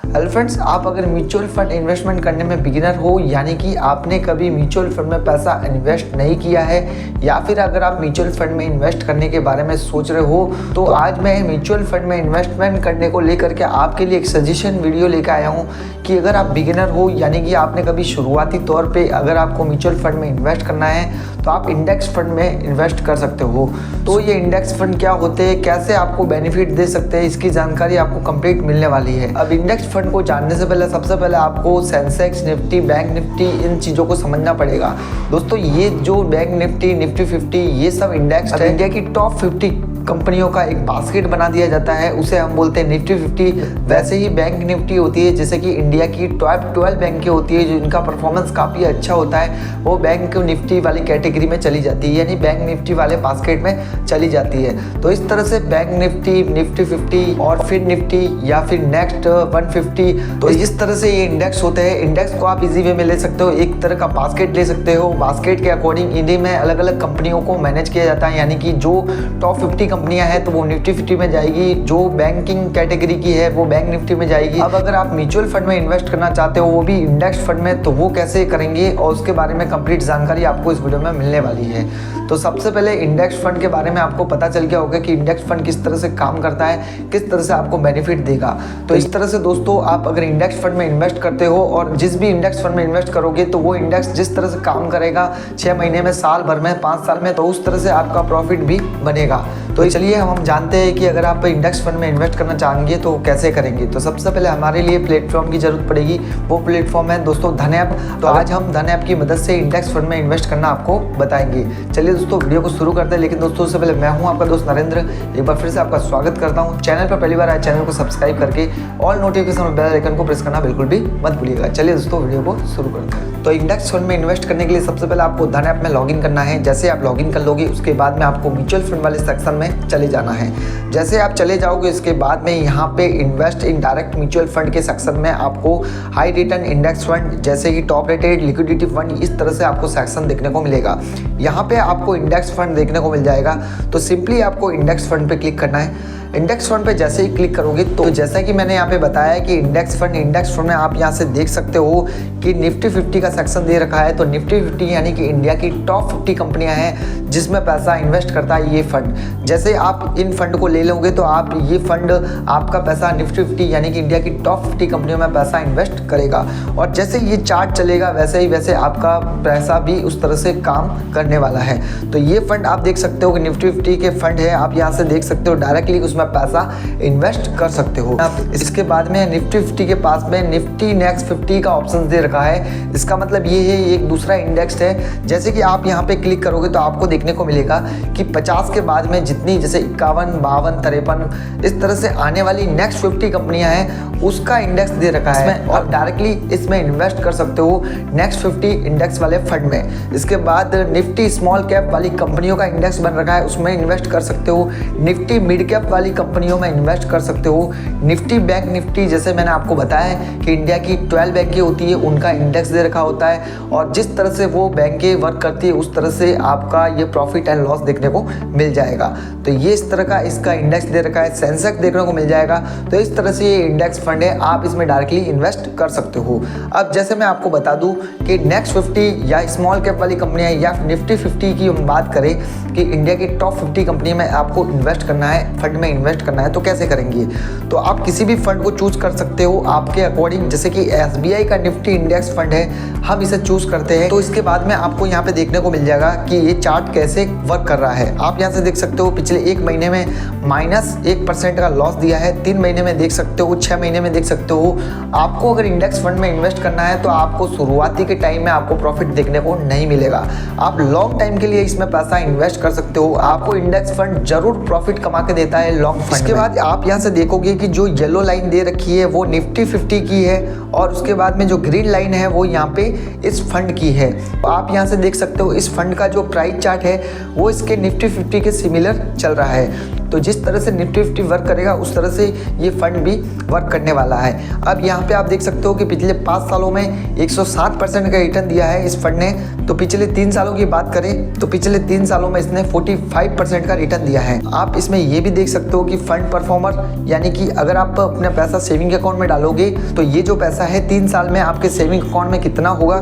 Hello friends, आप अगर mutual fund investment करने में बिगिनर हो, यानी कि आपने कभी म्यूचुअल फंड में पैसा इन्वेस्ट नहीं किया है, या फिर अगर आप म्यूचुअल फंड में इन्वेस्ट करने के बारे में सोच रहे हो, तो आज मैं म्यूचुअल फंड में इन्वेस्टमेंट करने को लेकर के आपके लिए एक सजेशन वीडियो लेकर आया हूँ कि अगर आप बिगिनर हो, यानी कि आपने कभी शुरुआती तौर पर अगर आपको म्यूचुअल फंड में इन्वेस्ट करना है तो आप इंडेक्स फंड में इन्वेस्ट कर सकते हो। तो ये इंडेक्स फंड क्या होते हैं, कैसे आपको बेनिफिट दे सकते हैं, इसकी जानकारी आपको कंप्लीट मिलने वाली है। अब इंडेक्स फंड को जानने से पहले सबसे पहले आपको सेंसेक्स, निफ्टी, बैंक निफ्टी, इन चीज़ों को समझना पड़ेगा। दोस्तों, ये जो बैंक निफ्टी, निफ्टी 50, ये सब इंडेक्स है। इंडिया की टॉप 50 कंपनियों का एक बास्केट बना दिया जाता है, उसे हम बोलते हैं निफ्टी 50। वैसे ही बैंक निफ्टी होती है, जैसे कि इंडिया की टॉप 12 बैंकें होती है जो इनका परफॉर्मेंस काफ़ी अच्छा होता है, वो बैंक निफ्टी वाली कैटेगरी में चली जाती है, यानी बैंक निफ्टी वाले बास्केट में चली जाती है। तो इस तरह से बैंक निफ्टी, निफ्टी 50 और फिर निफ्टी या फिर नेक्स्ट 150, तो इस तरह से ये इंडेक्स होते हैं। इंडेक्स को आप इजी वे में ले सकते हो, एक तरह का बास्केट ले सकते हो। बास्केट के अकॉर्डिंग इन्हीं में अलग अलग कंपनियों को मैनेज किया जाता है, यानी कि जो टॉप 50 कंपनियां हैं तो वो निफ्टी 50 में जाएगी, जो बैंकिंग कैटेगरी की है वो बैंक निफ्टी में जाएगी। अब अगर आप म्यूचुअल फंड में इन्वेस्ट करना चाहते हो, वो भी इंडेक्स फंड में, तो वो कैसे करेंगे और उसके बारे में कंप्लीट जानकारी आपको इस वीडियो में मिलने वाली है। तो सबसे पहले इंडेक्स फंड के बारे में आपको पता चल गया होगा कि इंडेक्स फंड किस तरह से काम करता है, किस तरह से आपको बेनिफिट देगा। तो इस तरह से दोस्तों, आप अगर इंडेक्स फंड में इन्वेस्ट करते हो और जिस भी इंडेक्स फंड में इन्वेस्ट करोगे तो वो इंडेक्स जिस तरह से काम करेगा 6 महीने में, साल भर में, 5 साल में, तो उस तरह से आपका प्रॉफिट भी बनेगा। तो चलिए हम जानते हैं कि अगर आप इंडेक्स फंड में इन्वेस्ट करना चाहेंगे तो कैसे करेंगे। तो सबसे पहले हमारे लिए प्लेटफॉर्म की जरूरत पड़ेगी, वो प्लेटफॉर्म है दोस्तों धन ऐप। तो आज हम धन ऐप की मदद से इंडेक्स फंड में इन्वेस्ट करना आपको बताएंगे। चलिए दोस्तों, वीडियो को शुरू करते हैं। लेकिन दोस्तों, उससे पहले मैं हूं आपका दोस्त नरेंद्र, एक बार फिर से आपका स्वागत करता हूं। चैनल पर पहली बार आए, चैनल को सब्सक्राइब करके ऑल नोटिफिकेशन और बेल आइकन को प्रेस करना बिल्कुल भी मत भूलिएगा। चलिए दोस्तों, वीडियो को शुरू करते हैं। तो इंडेक्स फंड में इन्वेस्ट करने के लिए सबसे पहले आपको धन ऐप में लॉगिन करना है। जैसे आप लॉगिन कर लोगे, उसके बाद में आपको म्यूचुअल फंड वाले सेक्शन में चले जाना है। जैसे आप चले जाओगे, इसके बाद में यहाँ पे invest in direct mutual fund के सेक्शन में आपको हाई रिटर्न इंडेक्स फंड, जैसे कि टॉप रेटेड, लिक्विडिटी फंड, इस तरह से आपको सेक्शन देखने को मिलेगा। यहाँ पे आपको इंडेक्स फंड देखने को मिल जाएगा। तो सिंपली आपको इंडेक्स फंड पे क्लिक करना है। इंडेक्स फंड पे जैसे ही क्लिक करोगे तो जैसा कि मैंने यहाँ पे बताया कि इंडेक्स फंड में आप यहाँ से देख सकते हो कि निफ्टी 50 का सेक्शन दे रखा है। तो निफ्टी 50 यानी कि इंडिया की टॉप 50 कंपनियां हैं जिसमें पैसा इन्वेस्ट करता है ये फंड। जैसे आप इन फंड को ले लोगे तो आप ये फंड आपका पैसा निफ्टी 50 यानी कि इंडिया की टॉप 50 कंपनियों में पैसा इन्वेस्ट करेगा। और जैसे ये चार्ट चलेगा वैसे ही वैसे आपका पैसा भी उस तरह से काम करने वाला है। तो ये फंड आप देख सकते हो कि निफ्टी 50 के फंड है, आप यहाँ से देख सकते हो डायरेक्टली उसमें पैसा इन्वेस्ट कर सकते हो। इसके बाद में निफ्टी 50 के पास में निफ्टी नेक्स्ट 50 का ऑप्शन दे रखा है। इसका मतलब ये है, एक दूसरा इंडेक्स है। जैसे कि आप यहाँ पे क्लिक करोगे तो आपको देखने को मिलेगा कि 50 के बाद में जितनी, जैसे 51, 52, 53, इस तरह से आने वाली नेक्स्ट 50 कंपनियां हैं, उसका इंडेक्स दे रखा है और डायरेक्टली इसमें इन्वेस्ट कर सकते हो नेक्स्ट 50 इंडेक्स वाले फंड में। इसके बाद निफ्टी स्मॉल कैप वाली कंपनियों का इंडेक्स बन रखा है, उसमें इन्वेस्ट कर सकते हो। निफ्टी मिड कैप वाली कंपनियों में इन्वेस्ट कर सकते हो। निफ्टी बैंक निफ्टी, जैसे मैंने आपको बताया है कि इंडिया की 12 बैंकें होती है, उनका इंडेक्स दे रखा होता है और जिस तरह से वो बैंकें वर्क करती है उस तरह से आपका ये प्रॉफिट एंड लॉस देखने को मिल जाएगा। तो ये इस तरह का इसका इंडेक्स दे रखा है। सेंसेक्स देखने को मिल जाएगा। तो इस तरह से ये इंडेक्स फंड है, आप इसमें डायरेक्टली इन्वेस्ट कर सकते हो। अब जैसे मैं आपको बता दूं कि नेक्स्ट 50 या स्मॉल कैप वाली कंपनियां या निफ्टी 50 की हम बात करें कि इंडिया की टॉप 50 कंपनी में आपको इन्वेस्ट करना है, फंड में इन्वेस्ट करना है, तो कैसे करेंगे। तो आप किसी भी फंड को चूज कर सकते हो आपके अकॉर्डिंग। जैसे कि SBI का निफ्टी इंडेक्स फंड है, हम इसे चूज करते हैं। तो इसके बाद में आपको यहाँ पे देखने को मिल जाएगा कि ये चार्ट कैसे वर्क कर रहा है। आप यहाँ से देख सकते हो पिछले 1 महीने में -1% का लॉस दिया है, 3 महीने में देख सकते हो, 6 महीने में देख सकते हो। आपको अगर इंडेक्स फंड में इन्वेस्ट करना है तो आपको शुरुआती के टाइम में आपको प्रॉफिट देखने को नहीं मिलेगा। आप लॉन्ग टाइम के लिए इसमें पैसा इन्वेस्ट कर सकते हो। आपको इंडेक्स फंड जरूर प्रॉफिट कमा के देता है लॉन्ग फंड। इसके बाद आप यहाँ से देखोगे कि जो येलो लाइन दे रखी है वो निफ्टी 50 की है और उसके बाद में जो ग्रीन लाइन है वो यहाँ पे इस फंड की है। आप यहाँ से देख सकते हो इस फंड का जो प्राइस चार्ट है वो इसके निफ्टी 50 के सिमिलर चल रहा है। तो जिस तरह से निफ्टी 50 वर्क करेगा उस तरह से ये फंड भी वर्क करने वाला है। अब यहाँ पे आप देख सकते हो कि पिछले 5 सालों में 160% का रिटर्न दिया है इस फंड ने। तो पिछले 3 सालों की बात करें तो पिछले 3 सालों में इसने 45% का रिटर्न दिया है। आप इसमें ये भी देख सकते हो कि फंड परफॉर्मर, यानी कि अगर आप अपना पैसा सेविंग अकाउंट में डालोगे तो ये जो पैसा है 3 साल में आपके सेविंग अकाउंट में कितना होगा,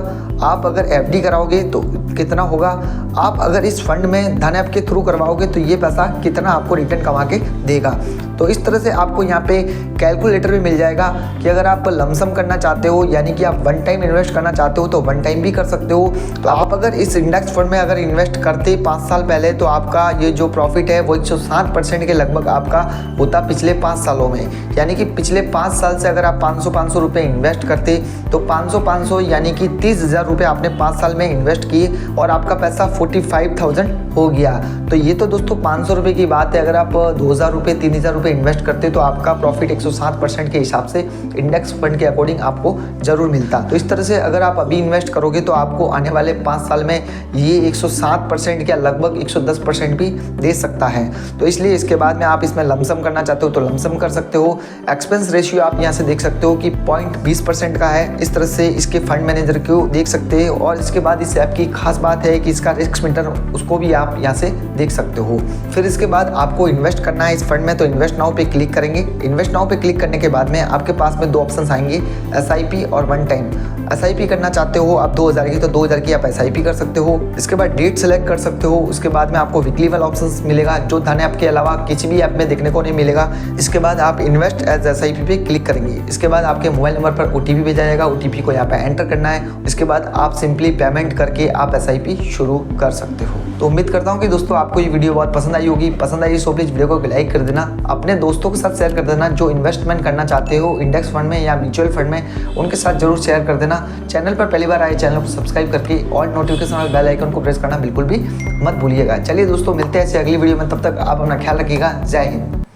आप अगर एफडी कराओगे तो कितना होगा, आप अगर इस फंड में धन ऐप के थ्रू करवाओगे तो ये पैसा कितना आपको रिटर्न कमा के देगा। तो इस तरह से आपको यहाँ पे कैलकुलेटर भी मिल जाएगा कि अगर आप लमसम करना चाहते हो, यानी कि आप वन टाइम इन्वेस्ट करना चाहते हो तो वन टाइम भी कर सकते हो। तो आप अगर इस इंडेक्स फंड में अगर इन्वेस्ट करते 5 साल पहले तो आपका ये जो प्रॉफिट है वो 160% के लगभग आपका होता पिछले 5 सालों में। यानी कि पिछले 5 साल से अगर आप 500 रुपये इन्वेस्ट करते तो 500 यानी कि 30,000 रुपये आपने 5 साल में इन्वेस्ट किए और आपका पैसा 45,000 हो गया। तो ये तो दोस्तों 500 रुपये की बात है। अगर आप 2,000 रुपये 3,000 रुपये इन्वेस्ट करते तो आपका प्रॉफिट 160% के हिसाब से इंडेक्स फंड के अकॉर्डिंग आपको जरूर मिलता। तो इस तरह से अगर आप अभी इन्वेस्ट करोगे तो आपको आने वाले 5 साल में ये 160% या लगभग 110% भी दे सकता है। तो इसलिए इसके बाद में आप इसमें लमसम करना चाहते हो तो लमसम कर सकते हो। एक्सपेंस रेशियो आप यहाँ से देख सकते हो कि 0.20% का है। इस तरह से इसके फंड मैनेजर को देख सकते हो। और इसके बाद इस ऐप की खास बात है कि इसका रिस्क मीटर उसको भी आप यहाँ से देख सकते हो। फिर इसके बाद आपको इन्वेस्ट करना है इस फंड में तो इन्वेस्ट नाउ पे क्लिक करेंगे। इन्वेस्ट नाउ पे क्लिक करने के बाद में आपके पास में 2 ऑप्शन आएंगे, SIP और वन टाइम। SIP करना चाहते हो आप 2,000 की तो 2,000 की आप SIP कर सकते हो। इसके बाद डेट सेलेक्ट कर सकते हो। उसके बाद में आपको वीकली वाला ऑप्शन मिलेगा जो धन ऐप के अलावा किसी भी ऐप में देखने को नहीं मिलेगा। इसके बाद आप इन्वेस्ट एज SIP पे क्लिक करेंगे। इसके बाद आपके मोबाइल नंबर पर OTP भेजा जाएगा, OTP को यहाँ पे एंटर करना है। इसके बाद आप सिंपली पेमेंट करके आप SIP शुरू कर सकते हो। तो उम्मीद करता हूँ कि दोस्तों आपको ये वीडियो बहुत पसंद आई होगी। पसंद आई तो प्लीज वीडियो को लाइक कर देना, अपने दोस्तों के साथ शेयर कर देना जो इन्वेस्टमेंट करना चाहते हो इंडेक्स फंड में या म्यूचुअल फंड में, उनके साथ जरूर शेयर कर देना। चैनल पर पहली बार आए चैनल को सब्सक्राइब करके और नोटिफिकेशन वाले बेल आइकन को प्रेस करना बिल्कुल भी मत भूलिएगा। चलिए दोस्तों मिलते हैं ऐसे अगली वीडियो में, तब तक आप अपना ख्याल रखिएगा। जय हिंद।